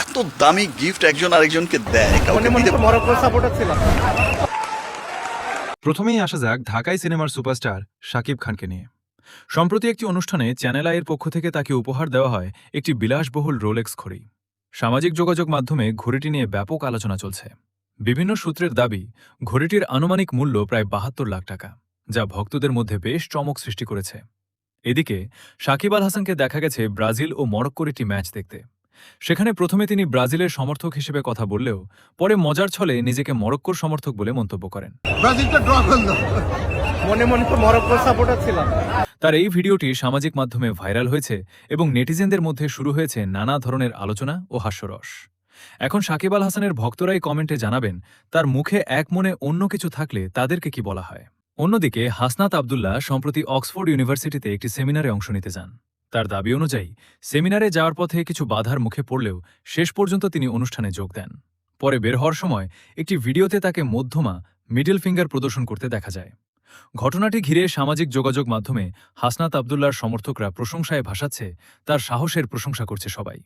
এত দামি গিফট একজন আরেকজনকে দেয়, কাউকে মনে দিতে মনে মরক্কোর সাপোর্টার ছিলাম। প্রথমেই আসা যাক ঢাকাই সিনেমার সুপারস্টার শাকিব খানকে নিয়ে। সম্প্রতি একটি অনুষ্ঠানে চ্যানেল আইয়ের পক্ষ থেকে তাকে উপহার দেওয়া হয় একটি বিলাসবহুল রোলেক্স ঘড়ি। সামাজিক যোগাযোগ মাধ্যমে ঘড়িটি নিয়ে ব্যাপক আলোচনা চলছে। বিভিন্ন সূত্রের দাবি, ঘড়িটির আনুমানিক মূল্য প্রায় ৭২ লাখ টাকা, যা ভক্তদের মধ্যে বেশ চমক সৃষ্টি করেছে। এদিকে সাকিব আল হাসানকে দেখা গেছে ব্রাজিল ও মরক্কোর একটি ম্যাচ দেখতে। সেখানে প্রথমে তিনি ব্রাজিলের সমর্থক হিসেবে কথা বললেও পরে মজার ছলে নিজেকে মরক্কোর সমর্থক বলে মন্তব্য করেন। মনে মনে তো মরক্কোর সাপোর্টার ছিলাম। তার এই ভিডিওটি সামাজিক মাধ্যমে ভাইরাল হয়েছে এবং নেটিজেনদের মধ্যে শুরু হয়েছে নানা ধরনের আলোচনা ও হাস্যরস। এখন সাকিব আল হাসানের ভক্তরাই কমেন্টে জানাবেন তার মুখে এক মনে অন্য কিছু থাকলে তাদেরকে কি বলা হয়। অন্যদিকে হাসনাত আবদুল্লাহ সম্প্রতি অক্সফোর্ড ইউনিভার্সিটিতে একটি সেমিনারে অংশ নিতে যান। তার দাবি অনুযায়ী সেমিনারে যাওয়ার পথে কিছু বাধার মুখে পড়লেও শেষ পর্যন্ত তিনি অনুষ্ঠানে যোগ দেন। পরে বের হওয়ার সময় একটি ভিডিওতে তাকে মধ্যমা মিডল ফিঙ্গার প্রদর্শন করতে দেখা যায়। ঘটনাটি ঘিরে সামাজিক যোগাযোগ মাধ্যমে হাসনাত আবদুল্লাহর সমর্থকরা প্রশংসায় ভাসাচ্ছে, তার সাহসের প্রশংসা করছে সবাই।